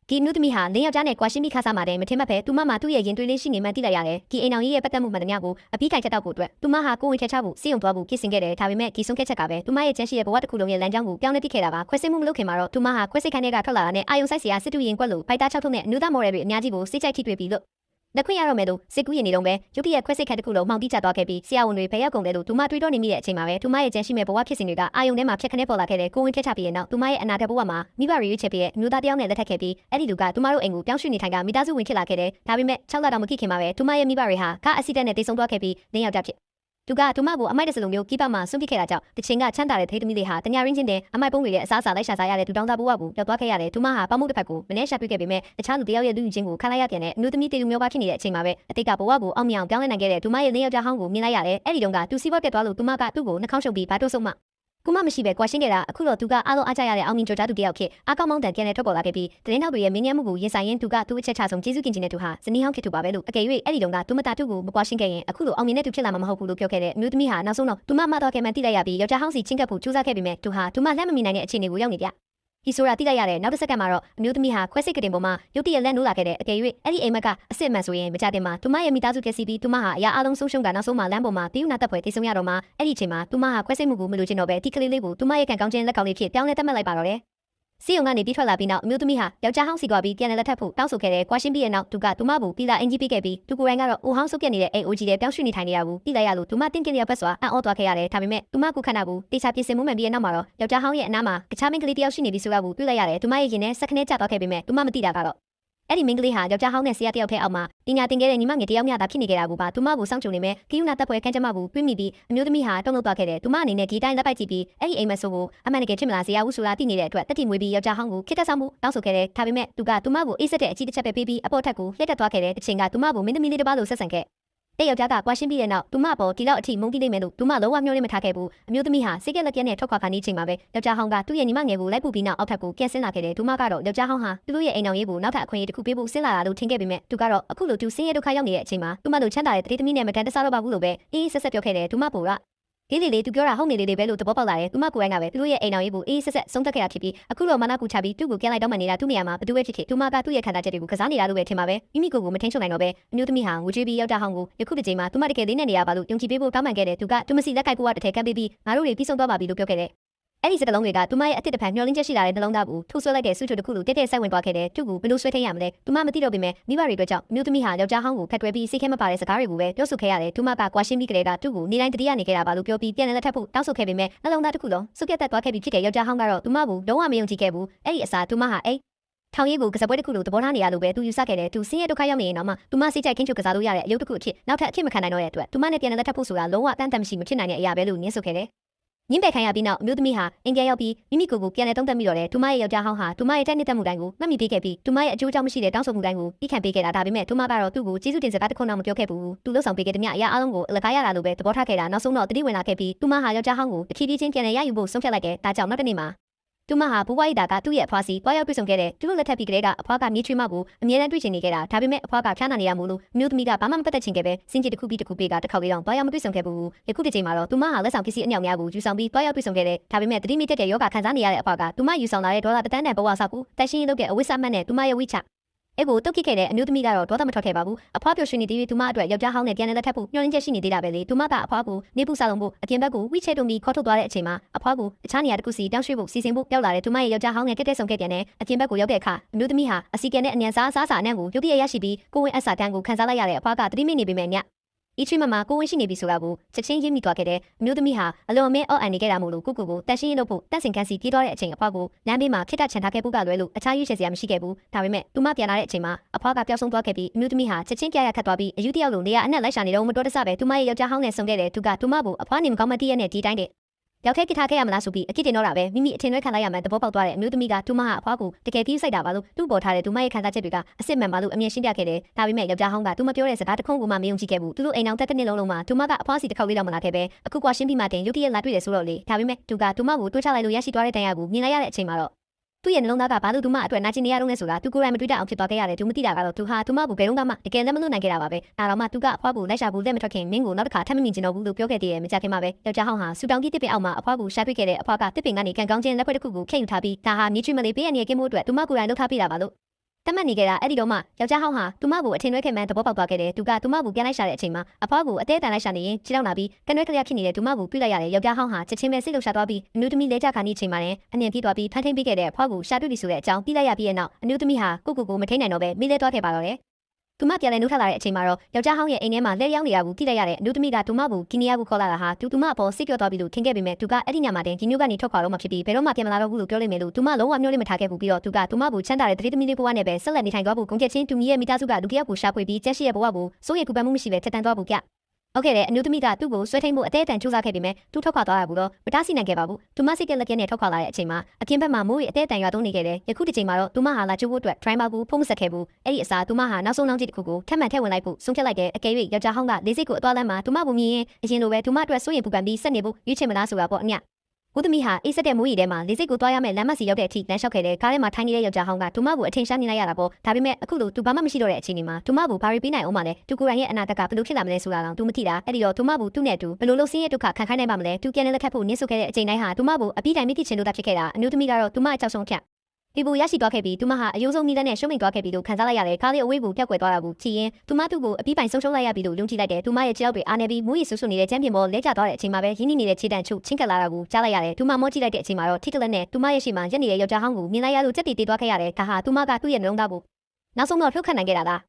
ဒီနုသမီးဟာလင်းယောက်ျားနဲ့ကွာရှင်းပြီးခါစားပါတယ်မထင်မှတ်ပဲသူမမှာသူ့ရဲ့ရင်သွေးလေးရှိနေမှန်းသိလိုက်ရတယ်ဒီအိမ်အောင်ကြီးရဲ့ပတ်သက်မှုမှန်သမျှကိုအပြီးခိုင်ချက်တော့ဖို့အတွက်သူမဟာကိုယ်ဝင်ထက်ချဖို့စိတ်ယုံသွားဖို့ဖြစ်စဉ်ခဲ့တယ်ဒါပေမဲ့ဒီဆုံးဖြတ်ချက်ကပဲသူမရဲ့ကျန်းရှိရဲ့ဘဝတစ်ခုလုံးရဲ့လမ်းကြောင်းကိုပြောင်းလဲပစ်ခဲ့တာပါခွဲစိတ်မှုမလုပ်ခင်မှာတော့သူမဟာခွဲစိတ်ခိုင်းတဲ့ကထွက်လာတာနဲ့အာယုံဆိုင်စရာစစ်တူရင်ကွက်လို့ဖိုက်တာ6ထုပ်နဲ့အနုသားမော်ရယ်တွေအများကြီးကိုစိတ်ကြိုက်ထိတွေ့ပြီးလို့လက်ခွင့်ရတော့မယ်လို့စစ်ကူးရင်နေတော့ပဲရုတ်တရက်ခွဲစိတ်ခတ်တစ်ခုလုံးမှောင်တိကျသွားခဲ့ပြီးဆရာဝန်တွေဖယ်ရောက်ကုန်တယ်လို့သူမတွေးတော့နေမိတဲ့အချိန်မှာပဲသူမရဲ့ကျန်းရှိမဲ့ဘဝဖြစ်စဉ်တွေကအာယုံထဲမှာဖြတ်ခနဲပေါ်လာခဲ့တဲ့ကိုဝင်ထက်ချပြီးရဲ့နောက်သူမရဲ့အနာဂတ်ဘဝမှာမိဘတွေရွေးချယ်ပြီးရဲ့အမျိုးသားတယောက်နဲ့လက်ထပ်ခဲ့ပြီးအဲ့ဒီလူကသူမတို့အိမ်ကိုပြောင်းရွှေ့နေထိုင်ကမိသားစုဝင်ဖြစ်လာခဲ့တယ်ဒါပေမဲ့6လတောင်မကြည့်ခင်မှာပဲသူမရဲ့မိဘတွေဟာကားအက်ဆီဒန့်နဲ့တိတ်ဆုံးသွားခဲ့ပြီးလင်းယောက်ျားဖြစ်သူကသူမကိုအမိုက်တဲ့စလုံးမျိုးကိပမှာဆွန့်ပစ်ခဲ့တာကြောင့်တချင်းကချမ်းသာတဲ့သေးသမီးလေးဟာတညာရင်းချင်းတဲ့အမိုက်ပုံးတွေရဲ့အစားအစာလိုက်ရှာစားရတဲ့ဒူတောင်းသားဘဝကိုရောက်သွားခဲ့ရတယ်သူမဟာပေါမှုတစ်ဖက်ကိုမနှဲရှာတွေ့ခဲ့ပေမဲ့တခြားလူတယောက်ရဲ့လူယူခြင်းကိုခံလိုက်ရပြန်တဲ့အမျိုးသမီးတေလူမျိုးပါဖြစ်နေတဲ့အချိန်မှာပဲအတိတ်ကဘဝကိုအောင်မြင်အောင်ပြောင်းလဲနိုင်ခဲ့တဲ့သူမရဲ့လင်းယောက်ျားဟောင်းကိုမြင်လိုက်ရတယ်အဲ့ဒီတုန်းကသူစီးပွားပြတ်သွားလို့သူမကသူ့ကိုနှာခေါင်းရှုပ်ပြီးဘာတို့ဆုံးမကူမမရှိပဲကွာရှင်းခဲ့တာအခုတော့သူကအားလုံးအားကြရတဲ့အောင်မြင်ကြိုးကြားသူတယောက်ဖြစ်အားကောင်းမောင်းတန်ပြန်လဲထွက်ပေါ်လာခဲ့ပြီးသတင်းထောက်တွေရဲ့မင်းမြတ်မှုကိုရင်ဆိုင်ရင်းသူကသူ့အချက်ချဆုံးကျေးဇူးကင်ခြင်းနဲ့သူဟာဇနီးဟောင်းဖြစ်သူပါပဲလို့အကယ်၍အဲ့ဒီတုန်းကသူမတာသူ့ကိုမကွာရှင်းခဲ့ရင်အခုလိုအောင်မြင်တဲ့သူဖြစ်လာမှာမဟုတ်ဘူးလို့ပြောခဲ့တဲ့အမျိုးသမီးဟာနောက်ဆုံးတော့သူမမှတော့ခဲ့မှန်းသိလိုက်ရပြီးယောက်ျားဟောင်းစီချင်းကပ်ဖို့ကြိုးစားခဲ့ပေမဲ့သူဟာသူမလက်မမီနိုင်တဲ့အခြေအနေကိုရောက်နေပြဒီဆိုတာသိလိုက်ရတဲ့နောက်တစ်စက္ကန့်မှာတော့အမျိုးသမီးဟာခွဲစိတ်ကတင်ပေါ်မှာရုတ်တရက်လက်နိုးလာခဲ့တဲ့အကယ်၍အဲ့ဒီအိမ်မက်ကအစ်စ်မှန်ဆိုရင်မကြတဲ့မှာသူမရဲ့မိသားစုကစီပြီးသူမဟာအရာအလုံးဆုံးရှုံးကနောက်ဆုံးမှာလမ်းပေါ်မှာပြူနာတက်ဖွယ်တိတ်ဆုံးရတော့မှအဲ့ဒီအချိန်မှာသူမဟာခွဲစိတ်မှုကိုမလိုချင်တော့ပဲဒီကလေးလေးကိုသူမရဲ့ကံကောင်းခြင်းလက်ကောင်းလေးဖြစ်ပြောင်းလဲတတ်မှတ်လိုက်ပါတော့တယ်စီယုံကနေပြီးထွက်လာပြီးနောက်အမျိုးသမီးဟာယောက်ျားဟောင်းစီကွာပြီးပြန်လက်ထပ်ဖို့တောင်းဆိုခဲ့တဲ့ကွာရှင်းပြီးရဲ့နောက်သူကသူမကိုပြီးလာအင်ကြီးပေးခဲ့ပြီးသူကိုယ်တိုင်ကတော့အိုဟောင်းစုပ်ပြက်နေတဲ့အိမ်အိုကြီးတဲ့ပြောင်းရွှေ့နေထိုင်နေရဘူးပြီးလိုက်ရလို့သူမတင်းကလေးရပတ်စွာအံ့ဩသွားခဲ့ရတယ်ဒါပေမဲ့သူမကိုခန္ဓာကိုတေချာပြင်ဆင်မှုမှန်ပြီးရဲ့နောက်မှာတော့ယောက်ျားဟောင်းရဲ့အနားမှာကချားမင်းကလေးတယောက်ရှိနေပြီဆိုတာကိုတွေ့လိုက်ရတယ်သူမရဲ့ရင်ထဲစက်ခနဲကျသွားခဲ့ပေမဲ့သူမမသိတာကတော့အဲ့ဒီမင်းကလေးဟာယောက်ျားဟောင်းနဲ့ဆရာတယောက်ထဲအောက်မှာပညာသင်ခဲ့တဲ့ညီမငယ်တယောက်မျှသာဖြစ်နေကြတာကိုပါသူမကိုစောင့်ကြုံနေမဲ့ကီယူနာတပ်ဖွဲ့ခန်းကျမကိုတွေးမိပြီးအမျိုးသမီးဟာတုံ့လောက်သွားခဲ့တယ်သူမအနေနဲ့ဒီတိုင်းလက်ပိုက်ကြည့်ပြီးအဲ့ဒီအိမ်မက်ဆိုးကိုအမှန်တကယ်ဖြစ်မလားဇရာဦးဆိုတာသိနေတဲ့အတွက်တက်တီမွေးပြီးယောက်ျားဟောင်းကိုခစ်တက်ဆောင်မှုတောင်းဆိုခဲ့တယ်ဒါပေမဲ့သူကသူမကိုအေးစက်တဲ့အကြီးတစ်ချက်ပဲပေးပြီးအပေါ်ထက်ကိုလှည့်တက်သွားခဲ့တယ်တစ်ချိန်ကသူမကိုမင်းသမီးလေးတစ်ပါးလိုဆက်ဆံခဲ့တဲ့ယောက်ျားကကွာရှင်းပြီးတဲ့နောက်သူမပေါ်ဒီလောက်အထိမုန်းတိလိမ့်မယ်လို့သူမလုံးဝမျှော်လင့်မထားခဲ့ဘူးအမျိုးသမီးဟာစိတ်ကက်လက်ပြက်နဲ့ထွက်ခွာခါနေချိန်မှာပဲယောက်ျားဟောင်းကသူ့ရဲ့ညီမငယ်ကိုလိုက်ပူပြီးနောက်အောက်ထပ်ကိုပြန်ဆင်းလာခဲ့တယ်သူမကတော့ယောက်ျားဟောင်းဟာသူတို့ရဲ့အိမ်တော်ရေးကိုနောက်ထပ်အခွင့်အရေးတစ်ခုပေးဖို့ဆင်းလာတာလို့ထင်ခဲ့ပေမဲ့သူကတော့အခုလိုသူဆင်းရဲဒုက္ခရောက်နေတဲ့အချိန်မှာသူမတို့ချမ်းသာတဲ့တတိသမီးနဲ့မတန်တဆတော့ပါဘူးလို့ပဲအေးဆက်ဆက်ပြောခဲ့တယ်သူမပိုကဒီလေသူပြောတာဟုတ်နေလေပဲလို့သဘောပေါက်လာတယ်သူမကိုယ်တိုင်ကပဲသူတို့ရဲ့အိမ်တော်ရေးကိုအေးဆက်ဆက်ဆုံးသက်ခဲ့တာဖြစ်ပြီးအခုတော့မနာကူချပြီးသူ့ကိုပြန်လိုက်တော့မှနေတာသူ့နေရာမှာဘသူပဲဖြစ်ဖြစ်သူမကသူ့ရဲ့ခံစားချက်တွေကိုကစားနေတာလို့ပဲထင်ပါပဲမိမိကိုယ်ကိုမထိန်ချုပ်နိုင်တော့ပဲအမျိုးသမီးဟာငိုကြွေးပြီးယောက်ျားဟောင်းကိုယခုတစ်ချိန်မှာသူမတကယ်လေးနဲ့နေရပါလို့ယုံကြည်ပေးဖို့တောင်းပန်ခဲ့တယ်သူကသူမစီလက်ကိုက်ဖို့ကတထည်ကမ်းပေးပြီးငါတို့တွေပြီးဆုံးသွားပါပြီလို့ပြောခဲ့တယ်အဲ့ဒီစကလုံးတွေကသူမရဲ့အစ်စ်တစ်ဖက်မျောလင်းချက်ရှိလာတဲ့နှလုံးသားကိုထိုးဆွဲလိုက်တဲ့ဆုချိုတစ်ခုလိုတက်တက်ဆက်ဝင်သွားခဲ့တယ်သူ့ကိုဘယ်လိုဆွဲထိန်ရမလဲသူမမသိတော့ပေမဲ့မိဘတွေအတွက်ကြောင့်အမျိုးသမီးဟာယောက်ျားဟောင်းကိုဖက်တွဲပြီးစိတ်ခဲမပါတဲ့စကားတွေကိုပဲပြောဆိုခဲ့ရတယ်သူမကကွာရှင်းပြီးကလေးကသူ့ကိုနေတိုင်းတတိယနေခဲ့တာပါလို့ပြောပြီးပြန်လက်ထပ်ဖို့တောင်းဆိုခဲ့ပေမဲ့နှလုံးသားတစ်ခုလုံးစုပ်ပြတ်တက်သွားခဲ့ပြီးဖြစ်တဲ့ယောက်ျားဟောင်းကတော့သူမကိုလုံးဝမယုံကြည်ခဲ့ဘူးအဲ့ဒီအစားသူမဟာထောင်ရည်ကိုကစားပွဲတစ်ခုလိုသဘောထားနေရလို့ပဲသူယူဆခဲ့တယ်သူဆင်းရဲဒုက္ခရောက်နေရင်တော့မှသူမစိတ်ကြိုက်ခင်းချုပ်ကစားလို့ရတဲ့အယုတ်တစ်ခုအဖြစ်နောက်ထပ်အဖြစ်မခံနိုင်တော့တဲ့အတွက်သူမနဲ့ပြန်လက်ထပ်ဖို့ဆိုတာလုံးဝတန်တမ်းမရှိမဖြစ်နိုင်တဲ့အရာပဲလို့ညှင်းဆိုခဲ့တယ်ညင်းပယ်ခံရပြီးနောက်အမျိုးသမီးဟာအင်ပြန်ရောက်ပြီးမိမိကိုယ်ကိုပြန်လဲတုံးတက်မိတော့တယ်သူမရဲ့ယောက်ျားဟောင်းဟာသူမရဲ့တိုက်နှစ်သက်မှုတိုင်းကိုမှတ်မိပေးခဲ့ပြီးသူမရဲ့အကျိုးအကြောင်းမရှိတဲ့တောင်းဆိုမှုတိုင်းကိုပြီးခံပေးခဲ့တာဒါပေမဲ့သူမကတော့သူ့ကိုကျေးဇူးတင်စကားတစ်ခုမှမပြောခဲ့ဘူးသူလှုပ်ဆောင်ပေးခဲ့တဲ့မြအရာအလုံးကိုအလကားရတာလို့ပဲသဘောထားခဲ့တာနောက်ဆုံးတော့တတိဝင်လာခဲ့ပြီးသူမဟာယောက်ျားဟောင်းကိုတဖြည်းဖြည်းချင်းပြန်လဲရယူဖို့ဆုံးဖြတ်လိုက်တယ်ဒါကြောင့်နောက်တစ်နေ့မှာသူမဟာဘူဝိုင်းတာကသူ့ရဲ့အဖွားစီတွားရောက်တွေ့ဆုံခဲ့တဲ့သူတို့လက်ထပ်ပြီးကလေးကအဖွားကမြေချွေးမကိုအမြဲတမ်းတွေ့ချင်နေခဲ့တာဒါပေမဲ့အဖွားကဖျားနာနေရမို့လို့အမျိုးသမီးကဘာမှမပတ်သက်ချင်ခဲ့ပဲစင်ကြီးတစ်ခုပြီးတစ်ခုပေးကတစ်ခေါက်လေးတော့တွားရောက်မတွေ့ဆုံခဲ့ဘူးယခုတစ်ချိန်မှာတော့သူမဟာလက်ဆောင်ပစ္စည်းအမြောက်များကိုယူဆောင်ပြီးတွားရောက်တွေ့ဆုံခဲ့တဲ့ဒါပေမဲ့တတိမိတက်တဲ့ယောဂခံစားနေရတဲ့အဖွားကသူမယူဆောင်လာတဲ့ဒေါ်လာတန်းတန်ဘဝဆောက်ကူတက်ရှင်းရေးလုပ်တဲ့အဝိစာမတ်နဲ့သူမရဲ့ဝိချအဲ့ကိုတုတ်ခိခဲ့တဲ့အမျိုးသမီးကတော့ဒေါသမထွက်ခဲ့ပါဘူးအဖွားပျော်ရွှင်နေသေးပြီးသူမအတွက်ယောက်ျားဟောင်းနဲ့ပြန်လက်ထပ်ဖို့ညှို့နှင်းချက်ရှိနေသေးတာပဲလေသူမကအဖွားကိုနေပူစားလုံးဖို့အပြင်ဘက်ကိုဝိချဲတုံပြီးခေါ်ထုတ်သွားတဲ့အချိန်မှာအဖွားကိုတခြားနေရာတစ်ခုစီတောင်းရွှေ့ဖို့စီစဉ်ဖို့ရောက်လာတဲ့သူမရဲ့ယောက်ျားဟောင်းနဲ့တက်တက်ဆုံခဲ့ပြန်တဲ့အပြင်ဘက်ကိုရောက်တဲ့အခါအမျိုးသမီးဟာအစီကံနဲ့အနံစားအနံ့ကိုရုတ်တရက်ရရှိပြီးကိုဝင်အဆာတန်းကိုခန်းစားလိုက်ရတဲ့အဖွားကတတိမိနေပေမဲ့ညအီချီမမကိုဝင်ရှိနေပြီဆိုတာကိုချက်ချင်းရင်းမိသွားခဲ့တဲ့အမျိုးသမီးဟာအလွန်အမင်းအော့အန်နေခဲ့တာမို့လို့ကိုတန်ရှင်းရေးလုပ်ဖို့တက်ဆင်ခန်းစီပြေးသွားတဲ့အချိန်အဖွားကိုလမ်းဘေးမှာဖြစ်တာချန်ထားခဲ့ဖို့ကလွဲလို့အခြားရွေးချယ်စရာမရှိခဲ့ဘူးဒါပေမဲ့သူမပြန်လာတဲ့အချိန်မှာအဖွားကပျောက်ဆုံးသွားခဲ့ပြီးအမျိုးသမီးဟာချက်ချင်းပြရခတ်သွားပြီးအယူတယောက်လိုနေရအနက်လိုက်ရှာနေတော့မတော်တဆပဲသူမရဲ့ယောက်ျားဟောင်းနဲ့ဆုံခဲ့တဲ့သူကသူမကိုအဖွားနေမကောင်းမသိရတဲ့ဒီတိုင်းတဲ့ရောက်ခဲ့ထားခဲ့ရမလားဆိုပြီးအကြည့်တင်တော့တာပဲမိမိအထင်လွဲခံလိုက်ရမှန်းသဘောပေါက်သွားတဲ့အမျိုးသမီးကသူမဟာအဖွားကိုတကယ်ကြီးစိုက်တာပါလို့သူ့ပေါ်ထားတဲ့သူမရဲ့ခံစားချက်တွေကအစ်စ်မှန်ပါလို့အမြင်ရှင်းပြခဲ့တယ်ဒါပေမဲ့ယောက်ျားဟောင်းကသူမပြောတဲ့စကားတစ်ခုမှမယုံကြည်ခဲ့ဘူးသူတို့အိမ်အောင်တက်တဲ့နေ့လုံးမှာသူမကအဖွားစီတစ်ခေါက်လေးတော့မလာခဲ့ပဲအခုကွာရှင်းပြီးမှတင်ရုတ်တရက်လာတွေ့တယ်ဆိုတော့လေဒါပေမဲ့သူကသူမကိုတွေးချလိုက်လို့ရရှိသွားတဲ့တရားကိုမြင်လိုက်ရတဲ့အချိန်မှာတော့သူ့ရဲ့နှလုံးသားကဘာလို့သူမအတွက်နာကျင်နေရတော့လဲဆိုတာသူကိုယ်တိုင်မတွေးတတ်အောင်ဖြစ်သွားခဲ့ရတယ်သူမသိတာကတော့သူဟာသူမကိုဘယ်တော့မှတကယ်လက်မလွတ်နိုင်ခဲ့တာပါပဲဒါတော့မှသူကအဖွားကိုလိုက်ရှာဖို့လက်မထွက်ခင်မင်းကိုနောက်တစ်ခါထပ်မမြင်ချင်တော့ဘူးလို့ပြောခဲ့သေးတယ်မကြခင်မှာပဲယောက်ျားဟောင်းဟာစူတောင်းပြီးတစ်ပင်အောက်မှာအဖွားကိုရှာတွေ့ခဲ့တဲ့အဖွားကတစ်ပင်ကနေကန်ကောင်းချင်းလက်ဖွဲ့တစ်ခုကိုခန့်ယူထားပြီးဒါဟာမြေချွေးမလေးပေးရနေကင်းမို့အတွက်သူမကိုယ်တိုင်လှုပ်ထားပြတာပါလို့ တတ်မှတ်နေကြတာအဲ့ဒီတော့မှယောက်ျားဟောင်းဟာသူမကိုအထင်လွဲခဲ့မှန်းသဘောပေါက်သွားခဲ့တယ်သူကသူမကိုပြန်လိုက်ရှာတဲ့အချိန်မှာအဖွားကိုအသေးအတန်လိုက်ရှာနေရင်ခြေထောက်နာပြီးကနွဲကလျက်ဖြစ်နေတဲ့သူမကိုပြလိုက်ရတယ်ယောက်ျားဟောင်းဟာချက်ချင်းပဲစိတ်လှုပ်ရှားသွားပြီးအမျိုးသမီးလဲကြခါနေချိန်မှာလည်းအမြင်ပြေးသွားပြီးဖန်ထင်းပေးခဲ့တဲ့အဖွားကိုရှာတွေ့ပြီဆိုတဲ့အကြောင်းပြလိုက်ရပြီးတဲ့နောက်အမျိုးသမီးဟာကိုမထိန်နိုင်တော့ပဲမိလဲသွားခဲ့ပါတော့တယ်သူမပြန်လဲနှုတ်ထလာတဲ့အချိန်မှာတော့ယောက်ျားဟောင်းရဲ့အိမ်ထဲမှာလက်ရောက်နေတာကိုသိလိုက်ရတဲ့အမျိုးသမီးကသူမကိုကီနီယာကိုခေါ်လာတာဟာသူမအပေါ်စိတ်ကြော့သွားပြီလို့ထင်ခဲ့ပေမဲ့သူကအဲ့ဒီညမှာတင်ဒီမျိုးကနေထွက်ခွာတော့မှဖြစ်ပြီးဘယ်တော့မှပြန်မလာတော့ဘူးလို့ပြောလိုက်မယ်လို့သူမလုံးဝမျှော်လင့်မထားခဲ့ဘူးပြီးတော့သူကသူမကိုချမ်းသာတဲ့တတိသမီးလေးဘဝနဲ့ပဲဆက်လက်နေထိုင်သွားဖို့ကုန်ချက်ချင်းသူမီးရဲ့မိသားစုကလူတစ်ယောက်ကိုရှာဖွေပြီးကျက်ရှိရဲ့ဘဝကိုစိုးရိမ်ပူပန်မှုမရှိပဲထက်တန်သွားဖို့ကြဟုတ်ကဲ့တဲ့အမျိုးသမီးကသူ့ကိုဆွဲထိန်မှုအသေးအတန်စူးစမ်းခဲ့ပေမဲ့သူထွက်ခွာသွားတာဘူးတော့မတားဆီနိုင်ခဲ့ပါဘူးသူမစိတ်ကလက်ပြက်နဲ့ထွက်ခွာလာတဲ့အချိန်မှာအခင်းဘက်မှာမိုးရီအသေးအတန်ရွာသွန်းနေခဲ့တယ်ယခုတစ်ချိန်မှာတော့သူမဟာလာချိုးဖို့အတွက်ဒရိုင်ဘာကိုဖုံးမဆက်ခဲ့ဘူးအဲ့ဒီအစားသူမဟာနောက်ဆုံးနောက်ကြည့်တစ်ခုကိုထပ်မံထည့်ဝင်လိုက်ဖို့ဆုံးဖြတ်လိုက်တဲ့အကယ်၍ယောက်ျားဟောင်းကလေးစိတ်ကိုအသွားလမ်းမှာသူမကိုမြင်ရင်အရင်လိုပဲသူမအတွက်စိုးရိမ်ပူပန်ပြီးဆက်နေဖို့ရွေးချယ်မလားဆိုတာပေါ့အမြဦးသမီးဟာအေးဆက်တဲ့မိုးရီထဲမှာလေးစိတ်ကိုသွားရမယ်လမ်းမစီရောက်တဲ့အထိလမ်းလျှောက်ခဲ့တဲ့ကားထဲမှာထိုင်နေတဲ့ယောက်ျားဟောင်းကသူမကိုအထင်ရှားနေလိုက်ရတာပေါ့ဒါပေမဲ့အခုလိုသူဘာမှမရှိတော့တဲ့အချိန်မှာသူမကိုဘာရီပေးနိုင်အောင်မလဲသူကိုယ်တိုင်ရဲ့အနာတကဘယ်လိုဖြစ်လာမလဲဆိုတာတော့သူမသိတာအဲ့ဒီတော့သူမကိုသူ့နဲ့အတူဘယ်လိုလုပ်စင်းရဲ့ဒုက္ခခံခိုင်းနိုင်ပါမလဲသူပြန်လက်ခတ်ဖို့နင်းဆုပ်ခဲ့တဲ့အချိန်တိုင်းဟာသူမကိုအပြီးတိုင်းမိတိချင်လို့တာဖြစ်ခဲ့တာအမျိုးသမီးကတော့သူမအကြောက်ဆုံးဖြတ်ဒီဘူရရှိသွားခဲ့ပြီးသူမဟာအယုံဆုံးနီးတဲ့နဲ့ရှုံးမိသွားခဲ့ပြီးလို့ခံစားလိုက်ရတယ်ကားလေးအဝေးကိုပြက်ကွယ်သွားတာကိုချီရင်သူမသူ့ကိုအပြီးပိုင်ဆုံးရှုံးလိုက်ရပြီးလို့ယုံကြည်လိုက်တယ်သူမရဲ့ခြေထောက်တွေအားနေပြီးမူးရီဆူဆူနေတဲ့ချမ်းပြင်ပေါ်လဲကျသွားတဲ့အချိန်မှာပဲရင်းနှီးနေတဲ့ခြေတံချုပ်ချင်းကပ်လာတာကိုကြားလိုက်ရတယ်သူမမောကြည့်လိုက်တဲ့အချိန်မှာတော့ထိကလက်နဲ့သူမရဲ့ရှေ့မှာရက်နေတဲ့ယောက်ျားဟောင်းကိုမြင်လိုက်ရလို့ကြက်တီတေးသွားခဲ့ရတယ်ဒါဟာသူမကသူ့ရဲ့နှလုံးသားကိုနောက်ဆုံးတော့လှုပ်ခတ်နိုင်ခဲ့တာလား